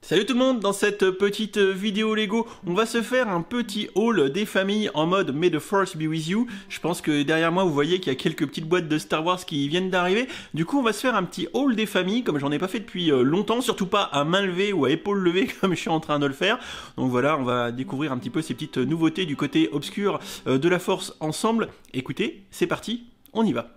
Salut tout le monde, dans cette petite vidéo Lego, on va se faire un petit haul des familles en mode May the Force be with you. Je pense que derrière moi vous voyez qu'il y a quelques petites boîtes de Star Wars qui viennent d'arriver. Du coup on va se faire un petit haul des familles, comme j'en ai pas fait depuis longtemps, surtout pas à main levée ou à épaule levée comme je suis en train de le faire. Donc voilà, on va découvrir un petit peu ces petites nouveautés du côté obscur de la Force ensemble. Écoutez, c'est parti, on y va.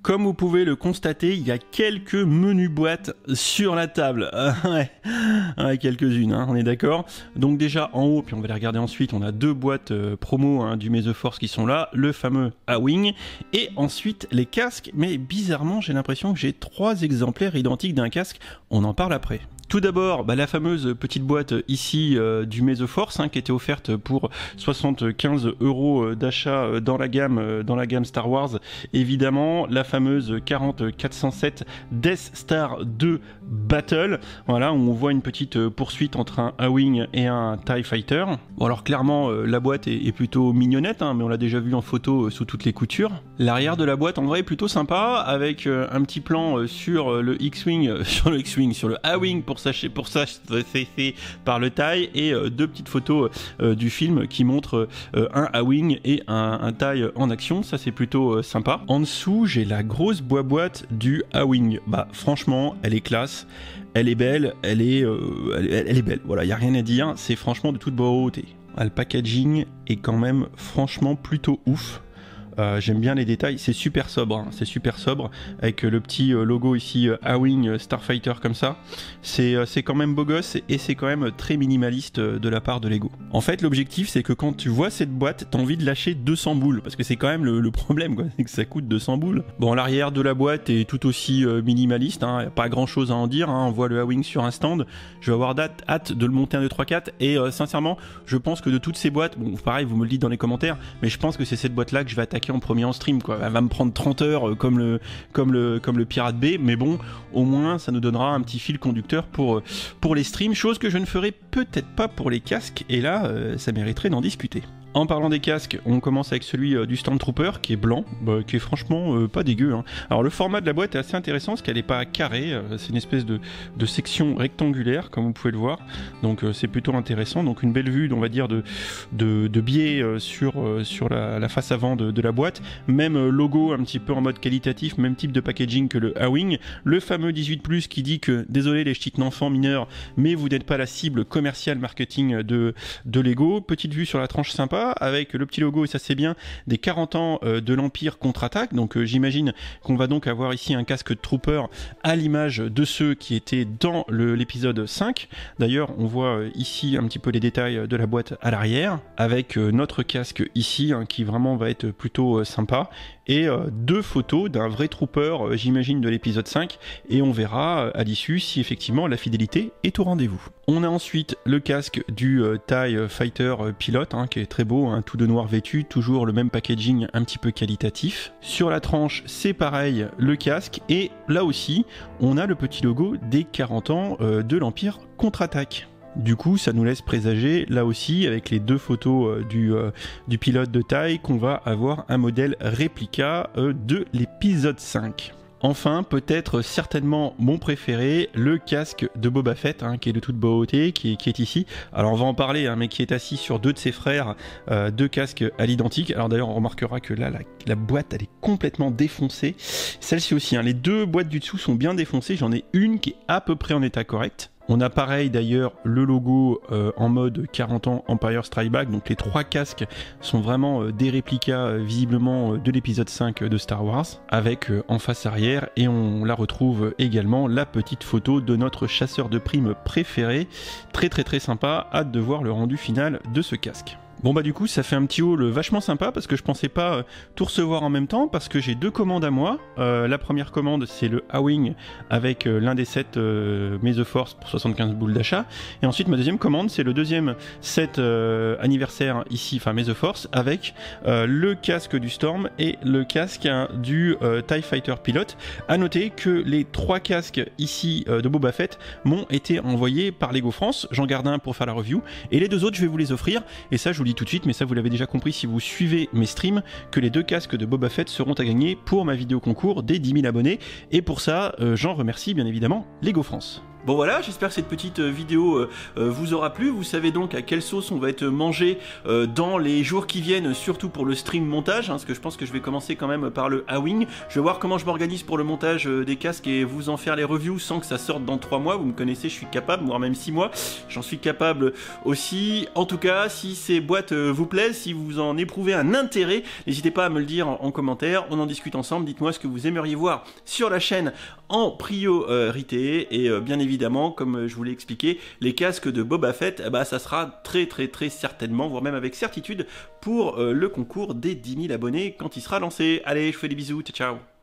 Comme vous pouvez le constater, il y a quelques menus boîtes sur la table. Ouais, quelques-unes, hein, on est d'accord. Donc déjà en haut, puis on va les regarder ensuite, on a deux boîtes promo du May the Force qui sont là, le fameux A-Wing, et ensuite les casques, mais bizarrement j'ai l'impression que j'ai trois exemplaires identiques d'un casque, on en parle après. Tout d'abord, la fameuse petite boîte ici du May the Force qui était offerte pour 75 € d'achat dans la gamme Star Wars. Évidemment, la fameuse 40407 Death Star 2 Battle. Voilà, où on voit une petite poursuite entre un A-Wing et un TIE Fighter. Bon alors clairement, la boîte est plutôt mignonnette, mais on l'a déjà vu en photo sous toutes les coutures. L'arrière de la boîte en vrai est plutôt sympa, avec un petit plan sur le X-Wing, sur le A-Wing pour ça c'est fait par le TIE, et deux petites photos du film qui montrent un A-Wing et un TIE en action. Ça c'est plutôt sympa. En dessous j'ai la grosse boîte du A-Wing. Franchement elle est classe, elle est belle, elle est belle, voilà, il n'y a rien à dire, c'est franchement de toute beauté. Le packaging est quand même franchement plutôt ouf. J'aime bien les détails, c'est super sobre, avec le petit logo ici A-Wing Starfighter comme ça. C'est quand même beau gosse et c'est quand même très minimaliste de la part de Lego. En fait l'objectif c'est que quand tu vois cette boîte, t'as envie de lâcher 200 boules, parce que c'est quand même le problème, c'est que ça coûte 200 boules. Bon, l'arrière de la boîte est tout aussi minimaliste, y a pas grand chose à en dire, on voit le A-Wing sur un stand. Je vais avoir hâte de le monter un 2, 3, 4, et sincèrement je pense que de toutes ces boîtes, bon pareil vous me le dites dans les commentaires, mais je pense que c'est cette boîte là que je vais attaquer en premier en stream, quoi. Elle va me prendre 30 heures comme le Pirate Bay, mais bon, au moins ça nous donnera un petit fil conducteur pour les streams, chose que je ne ferai peut-être pas pour les casques, et là ça mériterait d'en discuter. En parlant des casques, on commence avec celui du Stormtrooper qui est blanc, qui est franchement pas dégueu. Alors le format de la boîte est assez intéressant parce qu'elle n'est pas carrée, c'est une espèce de section rectangulaire comme vous pouvez le voir, donc c'est plutôt intéressant. Donc une belle vue, on va dire, de biais sur la face avant de la boîte, même logo un petit peu en mode qualitatif, même type de packaging que le A-Wing, le fameux 18+, qui dit que désolé les ch'tis enfants mineurs, mais vous n'êtes pas la cible commerciale marketing de Lego. Petite vue sur la tranche sympa, avec le petit logo, et ça c'est bien, des 40 ans de l'Empire contre-attaque. Donc j'imagine qu'on va donc avoir ici un casque de Trooper à l'image de ceux qui étaient dans l'épisode 5. D'ailleurs on voit ici un petit peu les détails de la boîte à l'arrière, avec notre casque ici qui vraiment va être plutôt sympa, et deux photos d'un vrai Trooper, j'imagine de l'épisode 5, et on verra à l'issue si effectivement la fidélité est au rendez-vous. On a ensuite le casque du TIE Fighter pilote, qui est très beau, tout de noir vêtu, toujours le même packaging un petit peu qualitatif. Sur la tranche c'est pareil, le casque, et là aussi on a le petit logo des 40 ans de l'Empire contre-attaque. Du coup ça nous laisse présager là aussi, avec les deux photos du pilote de TIE, qu'on va avoir un modèle réplica de l'épisode 5. Enfin, peut-être certainement mon préféré, le casque de Boba Fett, qui est de toute beauté, qui est ici. Alors on va en parler, mais qui est assis sur deux de ses frères, deux casques à l'identique. Alors d'ailleurs on remarquera que là la boîte elle est complètement défoncée. Celle-ci aussi, les deux boîtes du dessous sont bien défoncées, j'en ai une qui est à peu près en état correct. On a pareil d'ailleurs le logo en mode 40 ans Empire Strike Back, donc les trois casques sont vraiment des réplicas visiblement de l'épisode 5 de Star Wars, avec en face arrière, et on la retrouve également la petite photo de notre chasseur de primes préféré, très sympa, hâte de voir le rendu final de ce casque. Bon du coup ça fait un petit haul vachement sympa, parce que je pensais pas tout recevoir en même temps, parce que j'ai deux commandes à moi. La première commande c'est le A-Wing avec l'un des sets May the Force pour 75 boules d'achat, et ensuite ma deuxième commande c'est le deuxième set anniversaire ici, May the Force, avec le casque du Storm et le casque du TIE Fighter pilote. À noter que les trois casques ici de Boba Fett m'ont été envoyés par Lego France, j'en garde un pour faire la review, et les deux autres je vais vous les offrir, et ça je vous dis dis tout de suite, mais ça vous l'avez déjà compris si vous suivez mes streams, que les 2 casques de Boba Fett seront à gagner pour ma vidéo concours des 10 000 abonnés. Et pour ça, j'en remercie bien évidemment Lego France. Bon voilà, j'espère que cette petite vidéo vous aura plu. Vous savez donc à quelle sauce on va être mangé dans les jours qui viennent, surtout pour le stream montage, hein, parce que je pense que je vais commencer quand même par le A-Wing. Je vais voir comment je m'organise pour le montage des casques et vous en faire les reviews sans que ça sorte dans 3 mois. Vous me connaissez, je suis capable, voire même 6 mois. J'en suis capable aussi. En tout cas, si ces boîtes vous plaisent, si vous en éprouvez un intérêt, n'hésitez pas à me le dire en commentaire. On en discute ensemble. Dites-moi ce que vous aimeriez voir sur la chaîne en priorité. Et bien évidemment, comme je vous l'ai expliqué, les casques de Boba Fett, bah, ça sera très certainement, voire même avec certitude, pour le concours des 10 000 abonnés quand il sera lancé. Allez, je vous fais des bisous, ciao ciao.